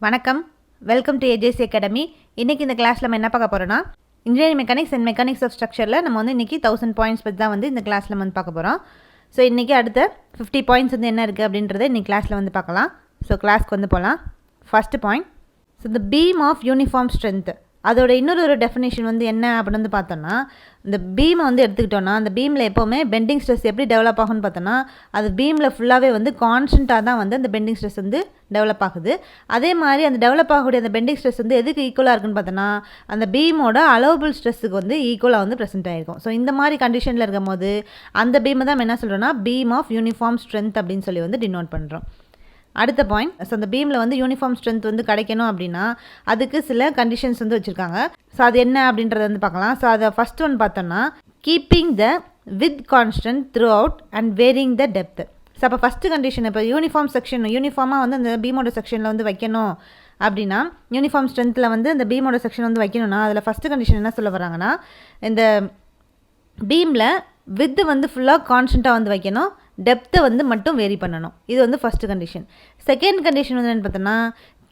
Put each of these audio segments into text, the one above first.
வணக்கம், welcome to AJC academy. இன்றைக்கி இந்த கிளாஸில் நம்ம என்ன பார்க்க போகிறோன்னா, engineering mechanics and mechanics of ஸ்ட்ரக்சரில் நம்ம வந்து இன்றைக்கி 1000 பாயிண்ட்ஸ் பற்றி தான் வந்து இந்த கிளாஸில் வந்து பார்க்க போகிறோம். ஸோ இன்றைக்கி அடுத்த 50 பாயிண்ட்ஸ் வந்து என்ன இருக்குது அப்படின்றத இன்றைக்கி கிளாஸில் வந்து பார்க்கலாம். ஸோ கிளாஸ்க்கு வந்து போகலாம். First point, so the beam of uniform strength. அதோட இன்னொரு டெஃபினேஷன் வந்து என்ன அப்படின்னு வந்து பார்த்தோன்னா, இந்த பீமை வந்து எடுத்துக்கிட்டோன்னா, அந்த பீமில் எப்போவுமே பெண்டிங் ஸ்ட்ரெஸ் எப்படி டெவலப் ஆகும்னு பார்த்தோன்னா, அது பீமில் ஃபுல்லாகவே வந்து கான்ஸ்டண்ட்டாக தான் வந்து அந்த பெண்டிங் ஸ்ட்ரெஸ் வந்து டெவலப் ஆகுது. அதே மாதிரி அந்த டெவலப் ஆகக்கூடிய அந்த பெண்டிங் ஸ்ட்ரெஸ் வந்து எதுக்கு ஈக்குவலாக இருக்குன்னு பார்த்தோன்னா, அந்த பீமோட அலோவபிள் ஸ்ட்ரெஸ்ஸுக்கு வந்து ஈக்குவலாக வந்து ப்ரெசென்ட் ஆகிருக்கும். ஸோ இந்த மாதிரி கண்டிஷனில் இருக்கும் போது அந்த பீமை தான் என்ன சொல்கிறோன்னா பீம் ஆஃப் யூனிஃபார்ம் ஸ்ட்ரென்த் அப்படின்னு சொல்லி வந்து டினோட் பண்ணுறோம். அடுத்த பாயிண்ட், ஸோ அந்த பீமில் வந்து யூனிஃபார்ம் ஸ்ட்ரென்த் வந்து கிடைக்கணும் அப்படின்னா அதுக்கு சில கண்டிஷன்ஸ் வந்து வச்சுருக்காங்க. ஸோ அது என்ன அப்படின்றத வந்து பார்க்கலாம். ஸோ அதை ஃபஸ்ட் ஒன் பார்த்தோன்னா, keeping the width constant throughout and varying the depth. So அப்போ ஃபஸ்ட்டு கண்டிஷன், இப்போ யூனிஃபார்மாக வந்து அந்த பீமோட செக்ஷனில் வந்து வைக்கணும் அப்படின்னா, யூனிஃபார்ம் ஸ்ட்ரென்த்தில் வந்து அந்த பீமோட செக்ஷன் வந்து வைக்கணும்னா அதில் ஃபஸ்ட்டு கண்டிஷன் என்ன சொல்ல வராங்கன்னா, இந்த பீமில் வித்து வந்து ஃபுல்லாக கான்ஸ்டண்ட்டாக வந்து வைக்கணும், டெப்த்தை வந்து மட்டும் வேரி பண்ணணும். இது வந்து ஃபஸ்ட்டு கண்டிஷன். செகண்ட் கண்டிஷன் வந்து என்னென்னு பார்த்தோன்னா,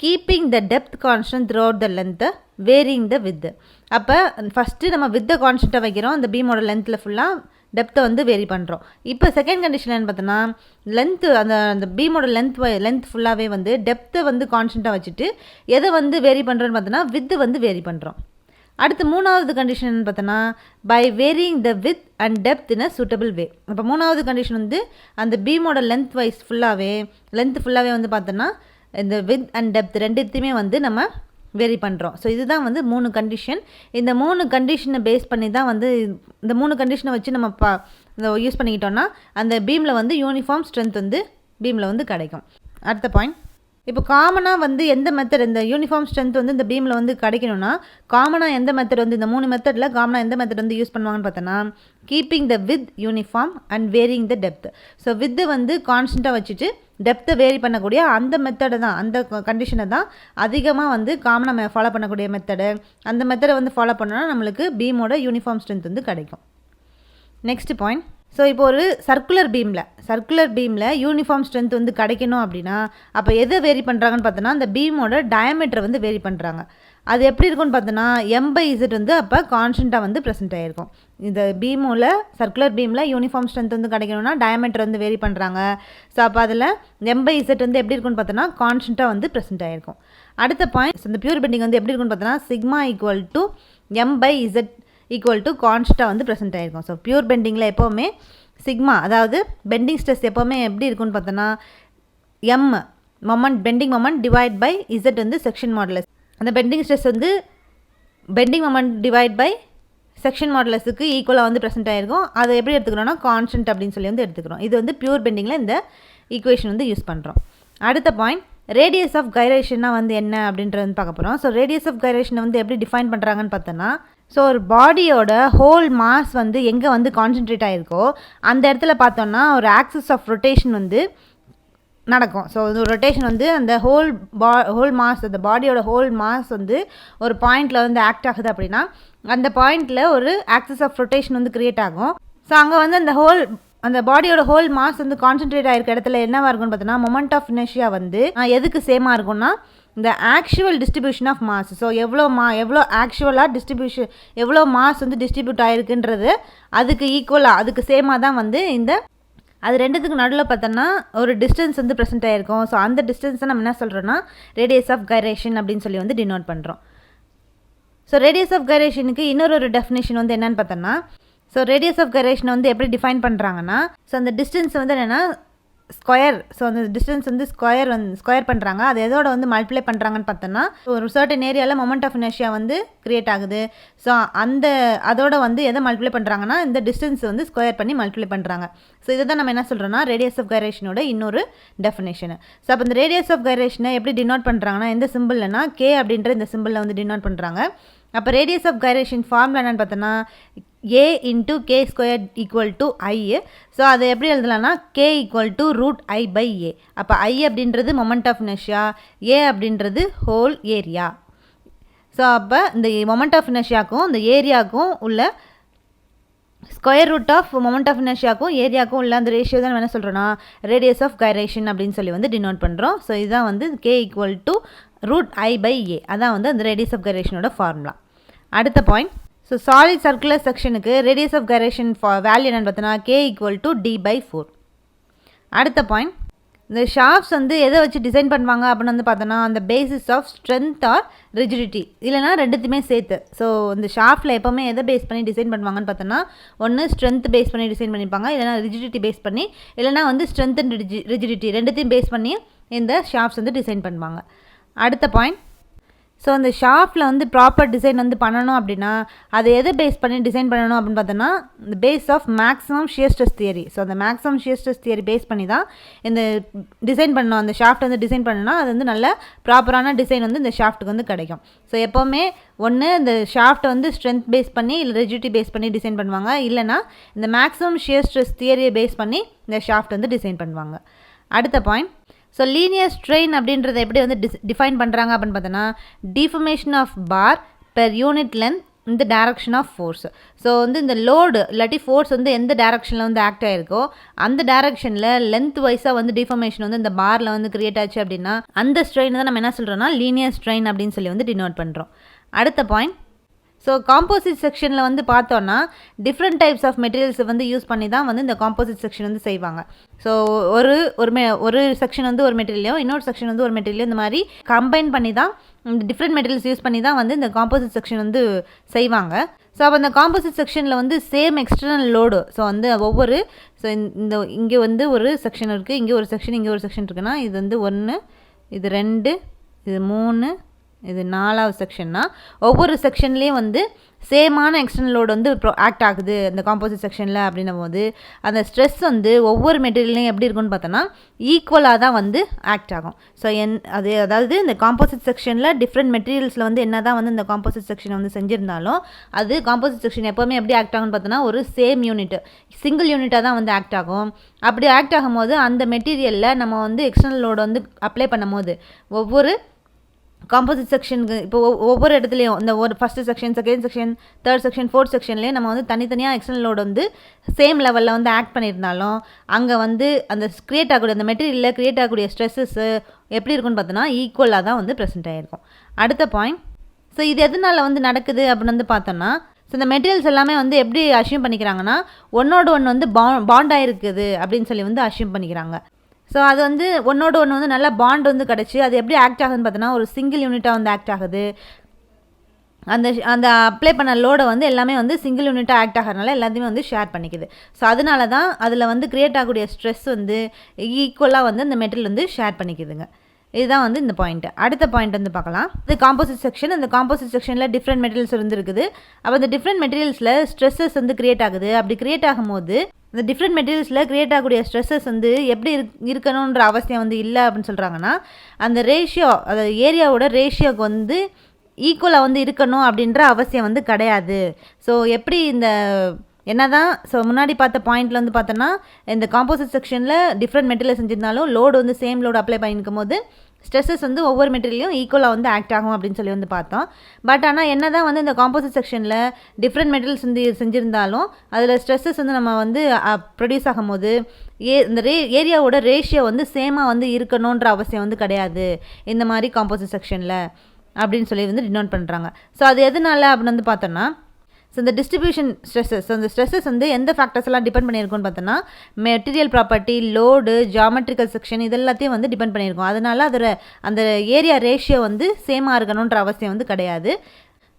keeping the depth constant throughout the length, varying the width. அப்போ ஃபஸ்ட்டு நம்ம வித்தை கான்ஸ்டண்ட்டாக வைக்கிறோம், அந்த பீமோட லென்த்தில் ஃபுல்லாக டெப்த்தை வந்து வேரி பண்ணுறோம். இப்போ செகண்ட் கண்டிஷன் என்ன பார்த்தோன்னா, லென்த்து அந்த பீமோட லென்த் ஃபுல்லாகவே வந்து டெப்த்தை வந்து கான்ஸ்டண்ட்டாக வச்சுட்டு எதை வந்து வேரி பண்ணுறோன்னு பார்த்தோன்னா வித்து வந்து வேரி பண்ணுறோம். அடுத்து மூணாவது கண்டிஷன் பார்த்தோன்னா, by varying the width and depth in a suitable way. இப்போ மூணாவது கண்டிஷன் வந்து அந்த பீமோட லென்த் ஃபுல்லாகவே வந்து பார்த்தோன்னா இந்த வித் அண்ட் டெப்த் ரெண்டுத்தையுமே வந்து நம்ம வேரி பண்ணுறோம். ஸோ இதுதான் வந்து 3 கண்டிஷன். இந்த 3 கண்டிஷனை பேஸ் பண்ணி தான் வந்து இந்த 3 கண்டிஷனை வச்சு நம்ம யூஸ் பண்ணிக்கிட்டோன்னா அந்த பீமில் வந்து யூனிஃபார்ம் ஸ்ட்ரென்த் வந்து பீமில் வந்து கிடைக்கும். அடுத்த பாயிண்ட், இப்போ காமனாக வந்து எந்த மெத்தட் இந்த யூனிஃபார்ம் ஸ்ட்ரென்த் வந்து இந்த பீமில் வந்து கிடைக்கணும்னா, காமனாக எந்த மெத்தட் வந்து இந்த 3 மெத்தடில் காமனாக எந்த மெத்தட் வந்து யூஸ் பண்ணுவாங்கன்னு பார்த்தோன்னா, keeping the width uniform and varying the depth. So width வந்து கான்ஸ்டண்ட்டாக வச்சுட்டு டெப்த்தை வேரி பண்ணக்கூடிய அந்த மெத்தடை தான், அந்த கண்டிஷனை தான் அதிகமாக வந்து காமனாக ஃபாலோ பண்ணக்கூடிய மெத்தடு. அந்த மெத்தடை வந்து ஃபாலோ பண்ணோன்னா நம்மளுக்கு பீமோட யூனிஃபார்ம் ஸ்ட்ரென்த் வந்து கிடைக்கும். நெக்ஸ்ட் பாயிண்ட், ஸோ இப்போ ஒரு சர்க்குலர் பீமில் யூனிஃபார்ம் ஸ்ட்ரென்த் வந்து கிடைக்கணும் அப்படின்னா அப்போ எதை வேரி பண்ணுறாங்கன்னு பார்த்தோன்னா, அந்த பீமோட டயமீட்டரை வந்து வேரி பண்ணுறாங்க. அது எப்படி இருக்குன்னு பார்த்தோன்னா, M/Z வந்து அப்போ கான்ஸ்டண்ட்டாக வந்து ப்ரெசென்ட் ஆகிருக்கும். இந்த சர்க்குலர் பீமில் யூனிஃபார்ம் ஸ்ட்ரென்த் வந்து கிடைக்கணும்னா டயமீட்டர் வந்து வேரி பண்ணுறாங்க. ஸோ அப்போ அதில் M/Z வந்து எப்படி இருக்குன்னு பார்த்தோன்னா கான்ஸ்டண்ட்டாக வந்து ப்ரெசென்ட் ஆகிருக்கும். அடுத்த பாயிண்ட், இந்த பியூர் பெண்டிங் வந்து எப்படி இருக்குன்னு பார்த்தோன்னா, sigma equal to M/Z equal to கான்ஸ்டாக வந்து ப்ரெசென்ட் ஆகிருக்கும். ஸோ பியூர் பெண்டிங்கில் எப்போவுமே சிக்மா, அதாவது பெண்டிங் ஸ்ட்ரெஸ் எப்போவுமே எப்படி இருக்குன்னு பார்த்தோன்னா, bending moment divide by Z வந்து செக்ஷன் மாடுலஸ். அந்த பெண்டிங் ஸ்ட்ரெஸ் வந்து bending moment divide by section மாடுலஸுக்கு ஈக்குவலாக வந்து ப்ரெசென்ட் ஆகிருக்கும். அதை எப்படி எடுத்துக்கிறோன்னா கான்ஸ்டன்ட் அப்படின்னு சொல்லி வந்து எடுத்துக்கிறோம். இது வந்து பியூர் பெண்டிங்கில் இந்த ஈக்குவேஷன் வந்து யூஸ் பண்ணுறோம். அடுத்த பாயிண்ட், ரேடியஸ் ஆஃப் கைரேஷன்னா வந்து என்ன அப்படின்றது வந்து பார்க்க போகிறோம். ஸோ ரேடியஸ் ஆஃப் கைரேஷனை வந்து எப்படி டிஃபைன் பண்ணுறாங்கன்னு பார்த்தோன்னா, ஸோ ஒரு பாடியோட ஹோல் மாஸ் வந்து எங்கே வந்து கான்சென்ட்ரேட் ஆகிருக்கோ அந்த இடத்துல பார்த்தோன்னா ஒரு ஆக்சிஸ் ஆஃப் ரொட்டேஷன் வந்து நடக்கும். ஸோ இந்த ரொட்டேஷன் வந்து அந்த ஹோல் மாஸ், அந்த பாடியோட ஹோல் மாஸ் வந்து ஒரு பாயிண்டில் வந்து ஆக்ட் ஆகுது அப்படின்னா அந்த பாயிண்டில் ஒரு ஆக்சிஸ் ஆஃப் ரொட்டேஷன் வந்து க்ரியேட் ஆகும். ஸோ அங்கே வந்து அந்த பாடியோட ஹோல் மாஸ் வந்து கான்சென்ட்ரேட் ஆகிருக்க இடத்துல என்னவாக இருக்குன்னு பார்த்தோன்னா, மொமெண்ட் ஆஃப் இனர்ஷியா வந்து எதுக்கு சேமாக இருக்கும்னா இந்த actual distribution of mass. So எவ்வளோ ஆக்சுவலாக எவ்வளோ மாஸ் வந்து டிஸ்ட்ரிபியூட் ஆகிருக்குன்றது அதுக்கு ஈக்குவலாக, அதுக்கு சேமாக தான் வந்து அது ரெண்டுத்துக்கு நடுவில் பார்த்தோன்னா ஒரு டிஸ்டன்ஸ் வந்து ப்ரெசென்ட் ஆகிருக்கும். ஸோ அந்த டிஸ்டன்ஸை நம்ம என்ன சொல்கிறோன்னா ரேடியஸ் ஆஃப் கைரேஷன் அப்படின்னு சொல்லி வந்து டினோட் பண்ணுறோம். ஸோ ரேடியஸ் ஆஃப் கைரேஷனுக்கு இன்னொரு டெஃபினேஷன் வந்து என்னென்னு பார்த்தோன்னா, ஸோ ரேடியஸ் ஆஃப் கைரேஷனை வந்து எப்படி டிஃபைன் பண்ணுறாங்கன்னா, ஸோ அந்த டிஸ்டன்ஸ் வந்து என்னென்னா ஸ்கொயர். ஸோ அந்த டிஸ்டன்ஸ் வந்து ஸ்கொயர் பண்ணுறாங்க. அது எதோட வந்து மல்டிப்ளை பண்ணுறாங்கன்னு பார்த்தோன்னா, ஒரு சர்டன் ஏரியாவில் மொமெண்ட் ஆஃப் இனர்ஷியா வந்து க்ரியேட் ஆகுது. ஸோ அதோட வந்து எதை மல்டிப்ளை பண்ணுறாங்கன்னா இந்த டிஸ்டன்ஸ் வந்து ஸ்கொயர் பண்ணி மல்டிப்ளை பண்ணுறாங்க. ஸோ இதை தான் நம்ம என்ன சொல்கிறோன்னா ரேடியஸ் ஆஃப் கைரேஷனோட இன்னொரு டெஃபினேஷன். ஸோ அப்போ இந்த ரேடியஸ் ஆஃப் கைரேஷனை எப்படி டினோட் பண்ணுறாங்கன்னா, எந்த சிம்பிள்னா K அப்படின்ற இந்த சிம்பிளில் வந்து டினோட் பண்ணுறாங்க. அப்போ ரேடியஸ் ஆஃப் கைரேஷன் ஃபார்முலா என்னென்னு பார்த்தோன்னா A into K squared equal to I. So அதை எப்படி எழுதலாம்னா K equal to root I by A. அப்போ I அப்படின்றது மொமெண்ட் ஆஃப் இனர்ஷியா, A அப்படின்றது ஹோல் ஏரியா. ஸோ அப்போ இந்த மொமெண்ட் ஆஃப் இனர்ஷியாக்கும் இந்த ஏரியாவுக்கும் உள்ள square root of moment of இனர்ஷியாக்கும் ஏரியாவுக்கும் உள்ள அந்த ரேஷியோ தான் என்ன சொல்கிறோன்னா ரேடியஸ் ஆஃப் கைரேஷன் அப்படின்னு சொல்லி வந்து டினோட் பண்ணுறோம். ஸோ இதுதான் வந்து K equal to √I/A. அதான் வந்து அந்த ரேடியஸ் ஆஃப் கைரேஷனோட ஃபார்முலா. அடுத்த பாயிண்ட், ஸோ சாலிட் சர்க்குலர் செக்ஷனுக்கு ரேடியஸ் ஆஃப் கைரேஷன் வேல்யூ என்னென்னு பார்த்தோன்னா K = D/4. அடுத்த பாயிண்ட், இந்த ஷாஃப்ட்ஸ் வந்து எதை வச்சு டிசைன் பண்ணுவாங்க அப்படின்னு வந்து பார்த்தோன்னா அந்த basis of strength or rigidity, இல்லைனா ரெண்டுத்தையுமே சேர்த்து. ஸோ இந்த ஷாஃப்ட்டில் எப்போவுமே எதை பேஸ் பண்ணி டிசைன் பண்ணுவாங்கன்னு பார்த்தோன்னா ஒன்று ஸ்ட்ரென்த் பேஸ் பண்ணி டிசைன் பண்ணியிருப்பாங்க, இல்லைனா ரிஜிடிட்டி பேஸ் பண்ணி, இல்லைனா வந்து ஸ்ட்ரென்த் அண்ட் ரிஜிடிட்டி ரெண்டுத்தையும் பேஸ் பண்ணி இந்த ஷாஃப்ட்ஸ் வந்து டிசைன் பண்ணுவாங்க. அடுத்த பாயிண்ட், ஸோ அந்த ஷாஃப்ட்டில் வந்து ப்ராப்பர் டிசைன் வந்து பண்ணணும் அப்படின்னா அதை எதை பேஸ் பண்ணி டிசைன் பண்ணணும் அப்படின்னு பார்த்தோன்னா இந்த base of maximum shear stress theory. So அந்த maximum shear stress theory base பண்ணி தான் இந்த டிசைன் பண்ணணும். அந்த ஷாஃப்ட் வந்து டிசைன் பண்ணணும்னா அது வந்து நல்ல ப்ராப்பரான டிசைன் வந்து இந்த ஷாஃப்ட்டுக்கு வந்து கிடைக்கும். ஸோ எப்போவுமே ஒன்று இந்த ஷாஃப்ட் வந்து ஸ்ட்ரென்த் பேஸ் பண்ணி இல்லை ரிஜிடிட்டி பேஸ் பண்ணி டிசைன் பண்ணுவாங்க, இல்லைனா இந்த மேக்ஸிமம் ஷியர் ஸ்ட்ரெஸ் தியரியை பேஸ் பண்ணி இந்த ஷாஃப்ட் வந்து டிசைன் பண்ணுவாங்க. அடுத்த பாயிண்ட், ஸோ லீனியர் ஸ்ட்ரெயின் அப்படின்றத எப்படி வந்து டிஃபைன் பண்ணுறாங்க அப்படின்னு பார்த்தோன்னா deformation of bar per unit length இந்த டைரக்ஷன் ஆஃப் ஃபோர்ஸ். ஸோ வந்து இந்த லோடு இல்லாட்டி ஃபோர்ஸ் வந்து எந்த டைரக்ஷனில் வந்து ஆக்ட் ஆகிருக்கோ அந்த டைரக்ஷனில் லென்த் வைஸாக வந்து டிஃபர்மேஷன் வந்து இந்த பாரில் வந்து கிரியேட் ஆச்சு அப்படின்னா அந்த ஸ்ட்ரெயின் தான் நம்ம என்ன சொல்கிறோன்னா லீனியர் ஸ்ட்ரெயின் அப்படின்னு சொல்லி வந்து டினோட் பண்ணுறோம். அடுத்த பாயிண்ட், ஸோ காம்போசிட் செக்ஷனில் வந்து பார்த்தோன்னா டிஃப்ரெண்ட் டைப்ஸ் ஆஃப் மெட்டீரியல்ஸ் வந்து யூஸ் பண்ணி தான் வந்து இந்த காம்போசிட் செக்ஷன் வந்து செய்வாங்க. ஸோ ஒரு செக்ஷன் வந்து ஒரு மெட்டீரியலையும் இன்னொரு செக்ஷன் வந்து ஒரு மெட்டீரியலையும் இந்த மாதிரி கம்பைன் பண்ணி தான் டிஃப்ரெண்ட் மெட்டீரியல்ஸ் யூஸ் பண்ணி தான் வந்து இந்த காம்போசிட் செக்ஷன் வந்து செய்வாங்க. ஸோ அப்போ அந்த காம்போசிட் செக்ஷனில் வந்து சேம் எக்ஸ்டர்னல் லோடு, ஸோ வந்து ஸோ இந்த இங்கே வந்து ஒரு செக்ஷன் இருக்குது, இங்கே ஒரு செக்ஷன், இங்கே ஒரு செக்ஷன் இருக்குன்னா இது வந்து 1, இது 2, இது 3, இது 4வது செக்ஷன்னா ஒவ்வொரு செக்ஷன்லேயும் வந்து சேமான எக்ஸ்டர்னல் லோடு வந்து ஆக்ட் ஆகுது இந்த காம்போசிட் செக்ஷனில் அப்படின்னும் போது அந்த ஸ்ட்ரெஸ் வந்து ஒவ்வொரு மெட்டீரியல்லையும் எப்படி இருக்குன்னு பார்த்தோன்னா ஈக்குவலாக தான் வந்து ஆக்ட் ஆகும். ஸோ அதாவது இந்த காம்போசிட் செக்ஷனில் டிஃப்ரெண்ட் மெட்டீரியல்ஸில் வந்து என்ன தான் வந்து இந்த காம்போசிட் செக்ஷனை வந்து செஞ்சுருந்தாலும் அது காம்போசிட் செக்ஷன் எப்போவுமே எப்படி ஆக்ட் ஆகும்னு பார்த்தோன்னா ஒரு சேம் யூனிட் சிங்கிள் யூனிட்டாக தான் வந்து ஆக்ட் ஆகும். அப்படி ஆக்ட் ஆகும்போது அந்த மெட்டீரியலில் நம்ம வந்து எக்ஸ்டர்னல் லோடு வந்து அப்ளை பண்ணும் போது ஒவ்வொரு காம்போசிட் செக்ஷனுக்கு இப்போ ஒவ்வொரு இடத்துலையும் இந்த ஒரு first section, second section, third section, fourth செக்ஷன்லேயே நம்ம வந்து தனித்தனியாக எக்ஸ்டர்னல் லோடு வந்து சேம் லெவலில் வந்து ஆக்ட் பண்ணியிருந்தாலும் அங்கே வந்து அந்த கிரியேட் ஆகக்கூடிய அந்த மெட்டீரியலில் கிரியேட் ஆகக்கூடிய ஸ்ட்ரெஸ்ஸஸ் எப்படி இருக்குன்னு பார்த்தோன்னா ஈக்குவலாக தான் வந்து ப்ரெசென்ட் ஆகிருக்கும். அடுத்த பாயிண்ட், ஸோ இது எதனால் வந்து நடக்குது அப்படின்னு வந்து பார்த்தோன்னா ஸோ இந்த மெட்டீரியல்ஸ் எல்லாமே வந்து எப்படி அஷ்யூம் பண்ணிக்கிறாங்கன்னா ஒன்னோடு ஒன்று வந்து பாண்ட் ஆகிருக்குது அப்படின்னு சொல்லி வந்து அஷ்யூம் பண்ணிக்கிறாங்க. ஸோ அது வந்து ஒன்னோடு ஒன்று வந்து நல்லா பாண்ட் வந்து கிடச்சி அது எப்படி ஆக்ட் ஆகுதுன்னு பார்த்தோன்னா ஒரு சிங்கிள் யூனிட்டாக வந்து ஆக்ட் ஆகுது. அந்த அப்ளை பண்ண லோடை வந்து எல்லாமே வந்து சிங்கிள் யூனிட்டாக ஆக்ட் ஆகிறதுனால எல்லாத்தையுமே வந்து ஷேர் பண்ணிக்குது. ஸோ அதனால தான் அதில் வந்து கிரியேட் ஆகக்கூடிய ஸ்ட்ரெஸ் வந்து ஈக்குவலாக வந்து அந்த மெட்டீரியல் வந்து ஷேர் பண்ணிக்குதுங்க. இதுதான் வந்து இந்த பாயிண்ட். அடுத்த பாயிண்ட் வந்து பார்க்கலாம். இது காம்போசிட் செக்ஷன். அந்த காம்போசிட் செக்ஷனில் டிஃப்ரெண்ட் மெட்டீரியல்ஸ் வந்து இருக்குது. அப்போ அந்த டிஃப்ரெண்ட் மெட்டீரியல்ஸில் ஸ்ட்ரெஸ்ஸஸ் வந்து கிரியேட் ஆகுது. அப்படி கிரியேட் ஆகும்போது இந்த டிஃப்ரெண்ட் மெட்டீரியல்ஸில் கிரியேட் ஆகக்கூடிய ஸ்ட்ரெஸ்ஸஸ் வந்து எப்படி இருக்கணுன்ற அவசியம் வந்து இல்லை அப்படின்னு சொல்கிறாங்கன்னா அந்த ரேஷியோ அதாவது ஏரியாவோட ரேஷியோக்கு வந்து ஈக்குவலாக வந்து இருக்கணும் அப்படின்ற அவசியம் வந்து கிடையாது. ஸோ எப்படி இந்த என்ன தான் ஸோ முன்னாடி பார்த்த பாயிண்டில் வந்து பார்த்தோன்னா இந்த காம்போசிட் செக்ஷனில் டிஃப்ரெண்ட் மெட்டீரியல் செஞ்சிருந்தாலும் லோடு வந்து சேம் லோடு அப்ளை பண்ணிக்கும் போது ஸ்ட்ரெஸ்ஸஸ் வந்து ஒவ்வொரு மெட்டீரியலையும் ஈக்குவலாக வந்து ஆக்ட் ஆகும் அப்படின்னு சொல்லி வந்து பார்த்தோம். பட் ஆனால் என்ன தான் வந்து இந்த காம்போசிட் செக்ஷனில் டிஃப்ரெண்ட் மெட்டீரியல்ஸ் வந்து செஞ்சுருந்தாலும் அதில் ஸ்ட்ரெஸ்ஸஸ் வந்து நம்ம வந்து ப்ரொடியூஸ் ஆகும்போது இந்த ஏரியாவோட ரேஷியோ வந்து சேமாக வந்து இருக்கணுன்ற அவசியம் வந்து கிடையாது இந்த மாதிரி காம்போசிட் செக்ஷனில் அப்படின்னு சொல்லி வந்து டினோட் பண்ணுறாங்க. ஸோ அது எதனால அப்படின்னு வந்து பார்த்தோன்னா ஸோ இந்த டிஸ்ட்ரிபியூஷன் ஸ்ட்ரெஸ்ஸஸ் அந்த ஸ்ட்ரெஸ்ஸஸ் வந்து எந்த ஃபேக்டர்ஸ் எல்லாம் டிபெண்ட் பண்ணியிருக்கும்னு பார்த்தோன்னா material property, load, geometrical section இது எல்லாத்தையும் வந்து டிபெண்ட் பண்ணியிருக்கோம். அதனால அதோட அந்த ஏரியா ரேஷியோ வந்து சேமாக இருக்கணுன்ற அவசியம் வந்து கிடையாது.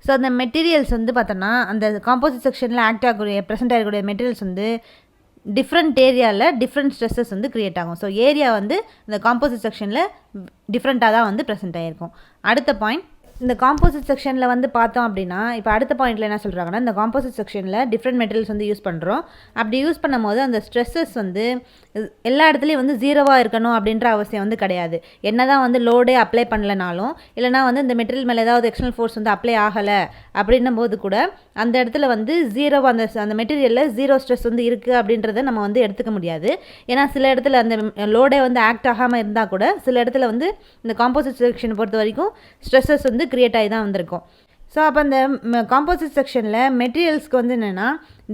ஸோ அந்த மெட்டீரியல்ஸ் வந்து பார்த்தோன்னா அந்த காம்போசிட் செக்ஷனில் ஆக்ட் ஆகக்கூடிய ப்ரெசென்ட் ஆகக்கூடிய மெட்டீரியல்ஸ் வந்து டிஃப்ரெண்ட் ஏரியாவில் டிஃப்ரெண்ட் ஸ்ட்ரெஸ்ஸஸ் வந்து க்ரியேட் ஆகும். ஸோ ஏரியா வந்து இந்த காம்போசிட் செக்ஷனில் டிஃப்ரெண்ட்டாக தான் வந்து ப்ரெசென்ட் ஆகிருக்கும். அடுத்த பாயிண்ட், இந்த காம்போசிட் செக்ஷனில் வந்து பார்த்தோம் அப்படின்னா இப்போ அடுத்த பாயிண்டில் என்ன சொல்கிறாங்கன்னா இந்த காம்போசிட் செக்ஷனில் டிஃப்ரெண்ட் மெட்டீரியல்ஸ் வந்து யூஸ் பண்ணுறோம். அப்படி யூஸ் பண்ணும் போது அந்த ஸ்ட்ரெஸ்ஸஸ் வந்து எல்லா இடத்துலையும் வந்து ஜீரோவாக இருக்கணும் அப்படின்ற அவசியம் வந்து கிடையாது. என்ன தான் வந்து லோடே அப்ளை பண்ணலனாலும் இல்லைனா வந்து இந்த மெட்டீரியல் மேலே ஏதாவது எக்ஸ்டர்னல் ஃபோர்ஸ் வந்து அப்ளை ஆகலை அப்படின்னும் போது கூட அந்த இடத்துல வந்து ஜீரோவாக அந்த மெட்டீரியலில் ஜீரோ ஸ்ட்ரெஸ் வந்து இருக்குது அப்படின்றத நம்ம வந்து எடுத்துக்க முடியாது. ஏன்னா சில இடத்துல அந்த லோடே வந்து ஆக்ட் ஆகாமல் இருந்தால் கூட சில இடத்துல வந்து இந்த காம்போசிட் செக்ஷனை பொறுத்த வரைக்கும் ஸ்ட்ரெஸ்ஸஸ் வந்து கிரியேட் ஆகி தான் வந்திருக்கும். ஸோ அப்போ அந்த காம்போசிட் செக்ஷனில் மெட்டீரியல்ஸ்க்கு வந்து என்னென்னா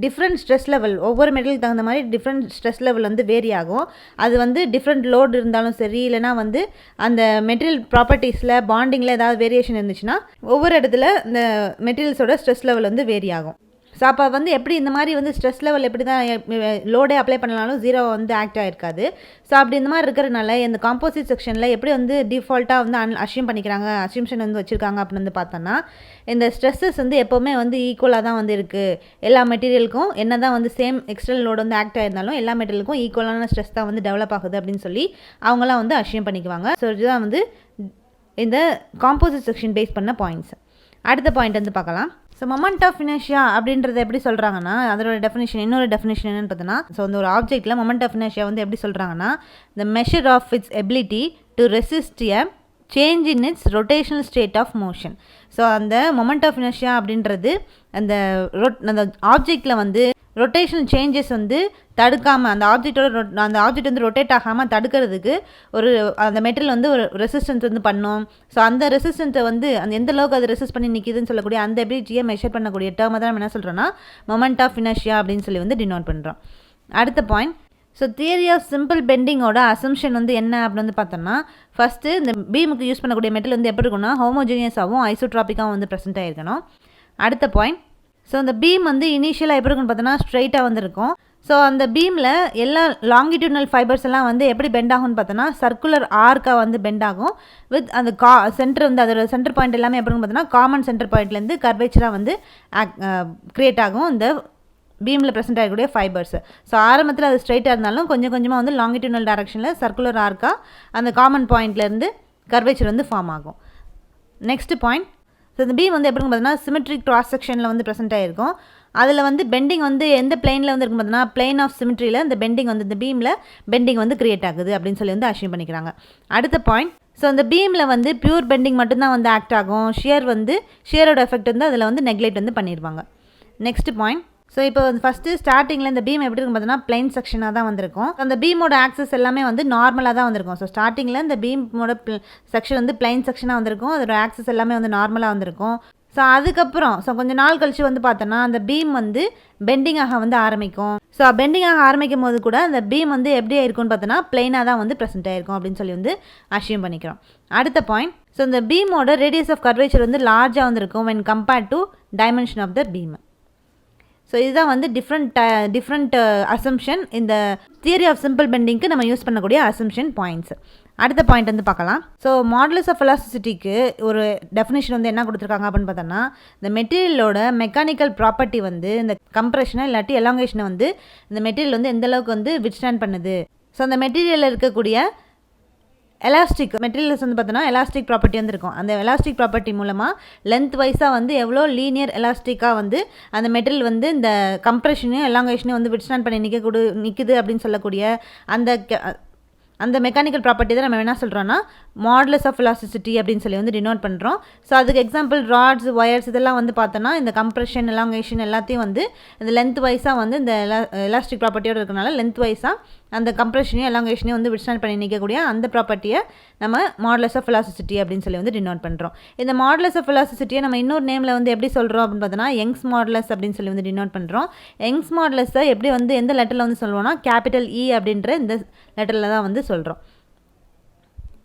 டிஃப்ரெண்ட் ஸ்ட்ரெஸ் லெவல், ஒவ்வொரு மெட்டீரியலுக்கு தகுந்த மாதிரி டிஃப்ரெண்ட் ஸ்ட்ரெஸ் லெவல் வந்து வேரி ஆகும். அது வந்து டிஃப்ரெண்ட் லோடு இருந்தாலும் சரி, இல்லைனா வந்து அந்த மெட்டீரியல் ப்ராப்பர்ட்டிஸில் பாண்டிங்கில் ஏதாவது வேரியேஷன் இருந்துச்சுன்னா ஒவ்வொரு இடத்துல இந்த மெட்டீரியல்ஸோட ஸ்ட்ரெஸ் லெவல் வந்து வேரி ஆகும். ஸோ அப்போ வந்து எப்படி இந்த மாதிரி வந்து ஸ்ட்ரெஸ் லெவல் எப்படி தான் லோடே அப்ளை பண்ணாலும் 0 வந்து ஆக்ட் ஆகிருக்காது. ஸோ அப்படி இந்த மாதிரி இருக்கிறதுனால இந்த காம்போசிட் செக்ஷனில் எப்படி வந்து டிஃபால்ட்டாக வந்து அஷ்யூம் பண்ணிக்கிறாங்க, அஷ்யூம்ஷன் வந்து வச்சுருக்காங்க அப்படின்னு வந்து பார்த்தோன்னா, இந்த ஸ்ட்ரெஸ்ஸஸ் வந்து எப்போவுமே வந்து ஈக்குவலாக தான் வந்து இருக்குது. எல்லா மெட்டீரியலுக்கும் என்ன தான் வந்து சேம் எக்ஸ்டர்னல் லோடு வந்து ஆக்ட் ஆகிருந்தாலும் எல்லா மெட்டீரியலுக்கும் ஈக்குவலான ஸ்ட்ரெஸ் தான் வந்து டெவலப் ஆகுது அப்படின்னு சொல்லி அவங்களாம் வந்து அஷ்யூம் பண்ணிக்குவாங்க. ஸோ இதுதான் வந்து இந்த காம்போசிட் செக்ஷன் பேஸ் பண்ண பாயிண்ட்ஸ். அடுத்த பாயிண்ட் வந்து பார்க்கலாம். ஸோ மொமெண்ட் ஆஃப் இனர்ஷியா அப்படின்றத எப்படி சொல்கிறாங்கன்னா, அதோட டெஃபினேஷன் இன்னொரு டெஃபினேஷன் என்னென்னு பார்த்தோன்னா, ஸோ இந்த ஒரு ஆப்ஜெக்ட்டில் மொமெண்ட் ஆஃப் இனர்ஷியா வந்து எப்படி சொல்கிறாங்கன்னா, the measure of its ability to resist a change in its rotational state of motion. So அந்த மொமெண்ட் ஆஃப் இனர்ஷியா அப்படின்றது அந்த ஆப்ஜெக்டில் வந்து ரொட்டேஷனல் சேஞ்சஸ் வந்து தடுக்காமல் அந்த ஆப்ஜெக்ட் வந்து ரொட்டேட் ஆகாமல் தடுக்கிறதுக்கு அந்த மெட்டீரியல் வந்து ஒரு ரெசிஸ்டன்ஸ் வந்து பண்ணும். ஸோ அந்த ரெசிஸ்டன்ஸை வந்து அந்த எந்த அளவுக்கு அது ரெசிஸ்ட் பண்ணி நிற்கிதுன்னு சொல்லக்கூடிய அந்த எபிலிட்டியை மெஷர் பண்ணக்கூடிய டேர்மை தான் நம்ம என்ன சொல்கிறோன்னா மொமெண்ட் ஆஃப் இனர்ஷியா அப்படின்னு சொல்லி வந்து டினோட் பண்ணுறோம். அடுத்த point, so theory of simple பெண்டிங்கோட அசம்ஷன் வந்து என்ன அப்படின்னு வந்து பார்த்தோம்னா, ஃபஸ்ட்டு இந்த பீமுக்கு யூஸ் பண்ணக்கூடிய மெட்டீரியல் வந்து எப்படி இருக்குன்னா ஹோமோஜீனியஸாகவும் ஐசோட்ராபிக்காகவும் வந்து ப்ரெசென்ட் ஆகிருக்கணும். அடுத்த பாயிண்ட், ஸோ அந்த பீம் வந்து இனிஷியலாக எப்படி இருக்குன்னு பார்த்தோன்னா ஸ்ட்ரைட்டாக வந்துருக்கும். ஸோ அந்த பீமில் எல்லா லாங்கிடியூனல் ஃபைபர்ஸ் எல்லாம் வந்து எப்படி பெண்ட் ஆகும்னு பார்த்தோன்னா சர்க்குலர் ஆர்க்காக வந்து பெண்ட் ஆகும். வித் அந்த சென்டர் வந்து அதோட சென்டர் பாயிண்ட் எல்லாமே எப்படின்னு பார்த்தோன்னா காமன் சென்டர் பாயிண்ட்லேருந்து கர்வேச்சராக வந்து க்ரியேட் ஆகும் இந்த பீமில் ப்ரெசென்ட் ஆகக்கூடிய ஃபைபர்ஸ். ஸோ ஆரம்பத்தில் அது ஸ்ட்ரைட்டாக இருந்தாலும் கொஞ்சம் கொஞ்சமாக வந்து லாங்கிடியூனல் டைரக்ஷனில் சர்க்குலர் ஆர்க்காக அந்த காமன் பாயிண்ட்லேருந்து கர்வேச்சர் வந்து ஃபார்ம் ஆகும். நெக்ஸ்ட் பாயிண்ட், ஸோ இந்த பீம் வந்து எப்படின்னு பார்த்தோன்னா சிமெட்ரிக் கிராஸ் செக்ஷனில் வந்து ப்ரெசென்ட் ஆகிருக்கும். அதில் வந்து பெண்டிங் வந்து எந்த பிளேனில் வந்து இருக்கும் பார்த்தோன்னா பிளேன் ஆஃப் சிமெட்ரியில் இந்த பெண்டிங் வந்து இந்த பீமில் பெண்டிங் வந்து கிரியேட் ஆகுது அப்படின்னு சொல்லி வந்து அஷ்யூம் பண்ணிக்கிறாங்க. அடுத்த பாயிண்ட், ஸோ அந்த பீமில் வந்து பியூர் பெண்டிங் மட்டும்தான் வந்து ஆக்ட் ஆகும். ஷியரோட எஃபெக்ட் வந்து அதில் வந்து நெக்லெக்ட் வந்து பண்ணிடுவாங்க. நெக்ஸ்ட் பாயிண்ட், ஸோ இப்போ வந்து ஃபஸ்ட்டு ஸ்டார்டிங்கில் இந்த பீம் எப்படி இருக்கும் பார்த்தோன்னா பிளைன் செக்ஷனாக தான் வந்திருக்கும். அந்த பீமோட ஆக்சஸ் எல்லாமே வந்து நார்மலாக தான் வந்திருக்கும். ஸோ ஸ்டார்டிங்கில் இந்த பீமோட செக்ஷன் வந்து பிளைன் செக்ஷனாக வந்திருக்கும். அதோட ஆக்சஸ் எல்லாமே வந்து நார்மலாக வந்திருக்கும். ஸோ அதுக்கப்புறம் கொஞ்சம் நாள் கழிச்சு வந்து பார்த்தோன்னா அந்த பீம் வந்து பெண்டிங்காக வந்து ஆரம்பிக்கும். ஸோ பெண்டிங்காக ஆரம்பிக்கும் போது கூட அந்த பீம் வந்து எப்படி ஆயிருக்கும்னு பார்த்தோன்னா பிளைனாக தான் வந்து ப்ரெசென்ட் ஆயிருக்கும் அப்படின்னு சொல்லி வந்து அஷ்யூம் பண்ணிக்கிறோம். அடுத்த பாயிண்ட், ஸோ இந்த பீமோட ரேடியஸ் ஆஃப் கர்வேச்சர் வந்து லார்ஜாக வந்திருக்கும் when compared to dimension of the beam. So இதுதான் வந்து டிஃப்ரெண்ட் அசம்ஷன் இந்த தியரி ஆஃப் சிம்பிள் பெண்டிங்க்கு நம்ம யூஸ் பண்ணக்கூடிய அசம்ஷன் பாயிண்ட்ஸ். அடுத்த பாயிண்ட் வந்து பார்க்கலாம். ஸோ மாடுலஸ் ஆஃப் வெலாசிட்டிக்கு ஒரு டெஃபினேஷன் வந்து என்ன கொடுத்துருக்காங்க அப்படின்னு பார்த்தோன்னா, இந்த மெட்டீரியலோட மெக்கானிக்கல் ப்ராப்பர்ட்டி வந்து இந்த கம்ப்ரெஷனை இல்லாட்டி எலாங்கேஷனை வந்து இந்த மெட்டீரியல் வந்து எந்தளவுக்கு வந்து வித்ஸ்டாண்ட் பண்ணுது. ஸோ அந்த மெட்டீரியலில் இருக்கக்கூடிய எலாஸ்டிக் மெட்டீரியல்ஸ் வந்து பார்த்தோன்னா எலாஸ்டிக் ப்ராப்பர்ட்டி வந்து இருக்கும். அந்த எலாஸ்டிக் ப்ராப்பர்ட்டி மூலமாக லென்த் வைஸாக வந்து எவ்வளோ லீனியர் எலாஸ்டிக்காக வந்து அந்த மெட்டீரியல் வந்து இந்த கம்ப்ரெஷனையும் எலாங்கேஷனையும் வந்து வித்ஸ்டாண்ட் பண்ணி நிற்குது அப்படின்னு சொல்லக்கூடிய அந்த மெக்கானிக்கல் ப்ராப்பர்ட்டி தான் நம்ம என்ன சொல்கிறோன்னா மாடுலஸ் ஆஃப் வெலாசிட்டி அப்படின்னு சொல்லி வந்து டினோட் பண்ணுறோம். ஸோ அதுக்கு எக்ஸாம்பிள் ராட்ஸ், ஒயர்ஸ் இதெல்லாம் வந்து பார்த்தோன்னா இந்த கம்ப்ரெஷன் எலாங்கேஷன் எல்லாத்தையும் வந்து இந்த லென்த் வைஸாக வந்து இந்த எலாஸ்டிக் ப்ராப்பர்ட்டியோடு இருக்கிறனால லென்த் வைஸாக அந்த கம்ப்ரெஷனையும் எலாங்கேஷனையும் வந்து வித்ஸ்டாண்ட் பண்ணி நிற்கக்கூடிய அந்த ப்ராப்பர்ட்டியை நம்ம மாடுலஸ் ஆஃப் வெலாசிட்டி அப்படின்னு சொல்லி வந்து டினோட் பண்ணுறோம். இந்த மாடுலஸ் ஆஃப் வெலாசிட்டியை நம்ம இன்னொரு நேமில் வந்து எப்படி சொல்கிறோம் அப்படின்னு பார்த்தோன்னா யங்ஸ் மாடுலஸ் அப்படின்னு சொல்லி வந்து டினோட் பண்ணுறோம். யங்ஸ் மாடுலஸை எப்படி வந்து எந்த லெட்டரில் வந்து சொல்லுவோம்னா கேபிட்டல் இ அப்படின்ற இந்த லெட்டரில் தான் வந்து சொல்கிறோம்.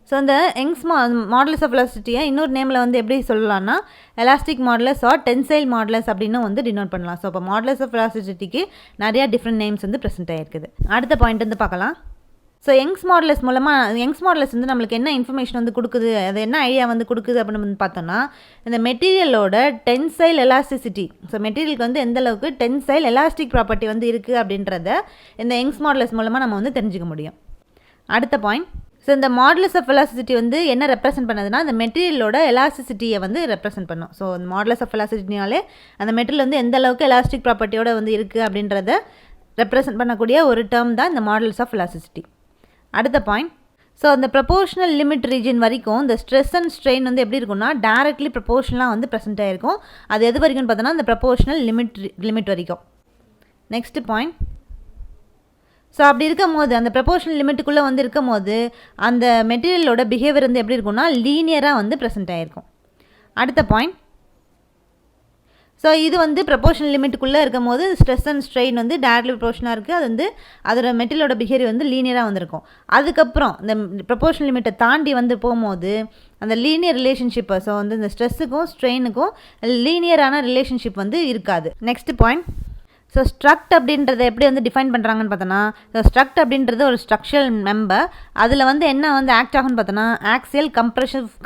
ஸோ இந்த யங்ஸ் மாடுலஸ் ஆஃப் வெலாசிட்டியை இன்னொரு நேமில் வந்து எப்படி சொல்லலாம்னா elastic modulus or tensile modulus அப்படின்னு வந்து டினோட் பண்ணலாம். ஸோ இப்போ மாடுலஸ் ஆஃப் வெலாசிட்டிக்கு நிறையா டிஃப்ரெண்ட் நேம்ஸ் வந்து ப்ரெசென்ட் ஆகிருக்குது. அடுத்த பாயிண்ட் வந்து பார்க்கலாம். ஸோ யங்ஸ் மாடுலஸ் மூலமாக யங்ஸ் மாடுலஸ் வந்து நம்மளுக்கு என்ன இன்ஃபர்மேஷன் வந்து கொடுக்குது, அது என்ன ஐடியா வந்து கொடுக்குது அப்படின்னு வந்து பார்த்தோன்னா இந்த மெட்டீரியலோட டென்சைல் எலாஸ்டிசிட்டி, ஸோ மெட்டீரியலுக்கு வந்து எந்த அளவுக்கு டென்சைல் எலாஸ்டிக் ப்ராப்பர்ட்டி வந்து இருக்குது அப்படின்றத இந்த யங்ஸ் மாடுலஸ் மூலமாக நம்ம வந்து தெரிஞ்சுக்க முடியும். அடுத்த பாயிண்ட், ஸோ இந்த மாடுலஸ் ஆஃப் வெலாசிட்டி வந்து என்ன ரெப்ரசென்ட் பண்ணுதுன்னா இந்த மெட்டீரியலோட எலாஸ்டிசிட்டியை வந்து ரெப்ரசென்ட் பண்ணும். ஸோ இந்த மாடுலஸ் ஆஃப் வெலாசிட்டினாலே அந்த மெட்டீரியல் வந்து எந்த அளவுக்கு எலாஸ்டிக் ப்ராப்பர்ட்டியோட வந்து இருக்குது அப்படின்றத ரெப்ரசென்ட் பண்ணக்கூடிய ஒரு டேர்ம் தான் இந்த மாடுலஸ் ஆஃப் வெலாசிட்டி. அடுத்த பாயிண்ட், ஸோ அந்த ப்ரொபோர்ஷனல் லிமிட் ரீஜன் வரைக்கும் இந்த ஸ்ட்ரெஸ் அண்ட் ஸ்ட்ரெயின் வந்து எப்படி இருக்கும்னா டைரக்ட்லி ப்ரொபோர்ஷனலாக வந்து ப்ரெசென்ட் ஆகிருக்கும். அது எது வரைக்கும்னு பார்த்தோன்னா இந்த ப்ரொபோர்ஷனல் லிமிட் வரைக்கும். நெக்ஸ்ட் பாயிண்ட், ஸோ அப்படி இருக்கும் போது அந்த ப்ரொபோர்ஷனல் லிமிட்டுக்குள்ளே வந்து இருக்கும் போது அந்த மெட்டீரியலோட பிஹேவியர் வந்து எப்படி இருக்கும்னா லீனியராக வந்து ப்ரெசென்ட் ஆகிருக்கும். அடுத்த பாயிண்ட், ஸோ இது வந்து ப்ரொபோர்ஷனல் லிமிட்டுக்குள்ளே இருக்கும் போது ஸ்ட்ரெஸ் அண்ட் ஸ்ட்ரெயின் வந்து டைரக்ட்லி ப்ரொபோர்ஷனாக இருக்குது. அது வந்து அதோட மெட்டீரியலோட பிஹேவியர் வந்து லீனியராக வந்திருக்கும். அதுக்கப்புறம் இந்த ப்ரொபோர்ஷனல் லிமிட்டை தாண்டி வந்து போகும்போது அந்த லீனியர் ரிலேஷன்ஷிப்பை, ஸோ வந்து இந்த ஸ்ட்ரெஸ்ஸுக்கும் ஸ்ட்ரெயினுக்கும் லீனியரான ரிலேஷன்ஷிப் வந்து இருக்காது. நெக்ஸ்ட் பாயிண்ட், ஸோ ஸ்ட்ரக்ட் அப்படின்றத எப்படி வந்து டிஃபைன் பண்ணுறாங்கன்னு பார்த்தோன்னா, ஸோ ஸ்ட்ரக்ட் அப்படின்றது ஒரு ஸ்ட்ரக்சரல் மெம்பர். அதில் வந்து என்ன வந்து ஆக்ட் ஆகும்னு பார்த்தோன்னா, ஆக்சியல்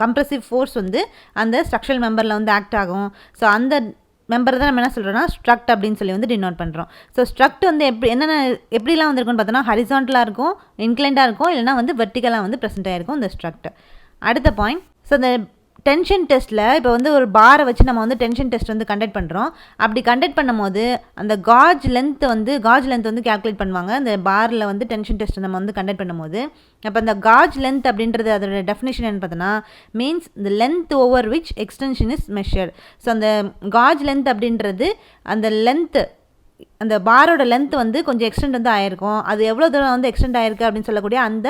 கம்ப்ரெசிவ் ஃபோர்ஸ் வந்து அந்த ஸ்ட்ரக்சரல் மெம்பரில் வந்து ஆக்ட் ஆகும். ஸோ அந்த மெம்பர் தான் நம்ம என்ன சொல்கிறோன்னா ஸ்ட்ரக்ட் அப்படின்னு சொல்லி வந்து டினோட் பண்ணுறோம். ஸோ ஸ்ட்ரக்ட் வந்து எப்படிலாம் வந்துருக்குன்னு பார்த்தோன்னா, ஹரிசான்டலாக இருக்கும், இன்க்ளைண்டாக இருக்கும், இல்லைனா வந்து வெர்டிக்கலாக வந்து ப்ரெசென்ட் ஆகிருக்கும் இந்த ஸ்ட்ரக்ட். அடுத்த பாயிண்ட், ஸோ இந்த டென்ஷன் டெஸ்ட்டில் இப்போ வந்து ஒரு பாரை வச்சு நம்ம வந்து டென்ஷன் டெஸ்ட் வந்து கண்டக்ட் பண்ணுறோம். அப்படி கண்டக்ட் பண்ணும்போது அந்த காஜ் லென்த் வந்து கேல்குலேட் பண்ணுவாங்க. அந்த பாரில் வந்து டென்ஷன் டெஸ்ட் நம்ம வந்து கண்டக்ட் பண்ணும்போது, அப்போ அந்த காஜ் லென்த் அப்படின்றது அதோட டெஃபினேஷன் என்ன பார்த்தோன்னா, மீன்ஸ் இந்த length over which extension is measured. So அந்த காஜ் லென்த் அப்படின்றது அந்த பாரோட லென்த் வந்து கொஞ்சம் எக்ஸ்டெண்ட் வந்து ஆயிருக்கும். அது எவ்வளோ தூரம் வந்து எக்ஸ்டெண்ட் ஆயிருக்கு அப்படின்னு சொல்லக்கூடிய அந்த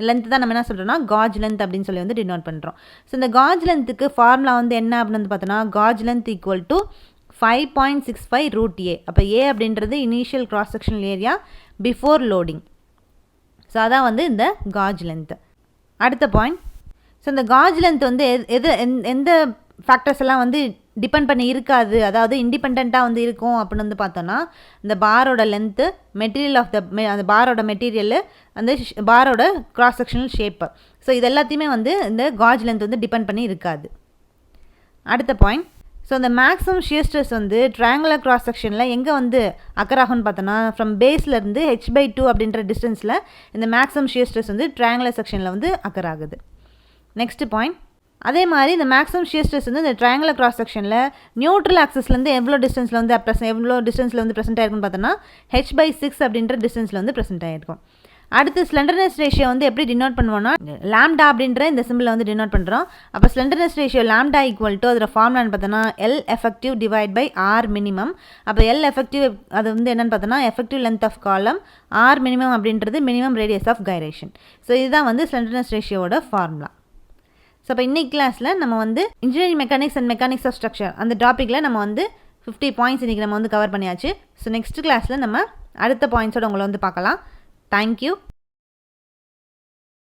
லென்த் தான் நம்ம என்ன சொல்கிறோம்னா காஜ் லென்த் அப்படின்னு சொல்லி வந்து டினோட் பண்ணுறோம். ஸோ இந்த காஜ் லென்த்துக்கு ஃபார்முலா வந்து என்ன அப்படின்னு வந்து பார்த்தோன்னா, gauge length equal to 5.65 √A. அப்போ A அப்படின்றது initial cross sectional area before loading. So அதான் வந்து இந்த காஜ் லென்த். அடுத்த பாயிண்ட், ஸோ இந்த காஜ் லென்த் வந்து எந்த ஃபேக்டர்ஸ் எல்லாம் வந்து டிபெண்ட் பண்ணி இருக்காது, அதாவது இண்டிபெண்ட்டாக வந்து இருக்கும் அப்படின்னு வந்து பார்த்தோன்னா, இந்த பாரோட லென்த்து, அந்த பாரோட மெட்டீரியல், அந்த பாரோட கிராஸ் செக்ஷனல் ஷேப்பு, ஸோ இது எல்லாத்தையுமே வந்து இந்த காஜ் லென்த் வந்து டிபெண்ட் பண்ணி இருக்காது. அடுத்த பாயிண்ட், ஸோ இந்த மேக்ஸிமம் ஷியர் ஸ்ட்ரெஸ் வந்து ட்ரையாங்குலர் கிராஸ் செக்ஷனில் எங்கே வந்து அக்கர் ஆகும்னு பார்த்தோன்னா, ஃப்ரம் பேஸ்லேருந்து h/2 அப்படின்ற டிஸ்டன்ஸில் இந்த மேக்ஸிமம் ஷியர் ஸ்ட்ரெஸ் வந்து ட்ரையாங்குலர் செக்ஷனில் வந்து அக்கர் ஆகுது. நெக்ஸ்ட் பாயிண்ட், அதே மாதிரி இந்த மேக்ஸிமம் ஷியர் ஸ்ட்ரெஸ் வந்து இந்த ட்ரையாங்குலர் கிராஸ் செக்ஷனில் நியூட்ரல் ஆக்சஸ்லேருந்து எவ்வளோ டிஸ்டன்ஸில் வந்து ப்ரெசென்ட் ஆயிருக்குன்னு பார்த்தோன்னா, h/6 அப்படின்ற டிஸ்டன்ஸில் வந்து ப்ரெசென்ட் ஆகிருக்கும். அடுத்து ஸ்லெண்டர்னஸ் ரேஷியோ வந்து எப்படி டினோட் பண்ணுவோம்னா, லாம்டா அப்படின்ற இந்த சிம்பிளை வந்து டினோட் பண்ணுறோம். அப்போ slenderness ratio lambda equal to அதோட ஃபார்முலான்னு பார்த்தோன்னா L effective divide by R minimum. அப்போ L effective அது வந்து என்னென்னு பார்த்தோன்னா effective length of column, R minimum அப்படின்றது minimum radius of gyration. So இதுதான் வந்து ஸ்லெண்டர்னஸ் ரேஷியோட ஃபார்முலா. ஸோ இப்போ இன்னைக்கு கிளாஸில் நம்ம வந்து engineering mechanics and mechanics of structure அந்த டாப்பிக்கில் நம்ம வந்து 50 பாயிண்ட்ஸ் இன்றைக்கி நம்ம வந்து கவர் பண்ணியாச்சு. ஸோ நெக்ஸ்ட் கிளாஸில் நம்ம அடுத்த பாயிண்ட்ஸோட உங்களை வந்து பார்க்கலாம். தேங்க்யூ.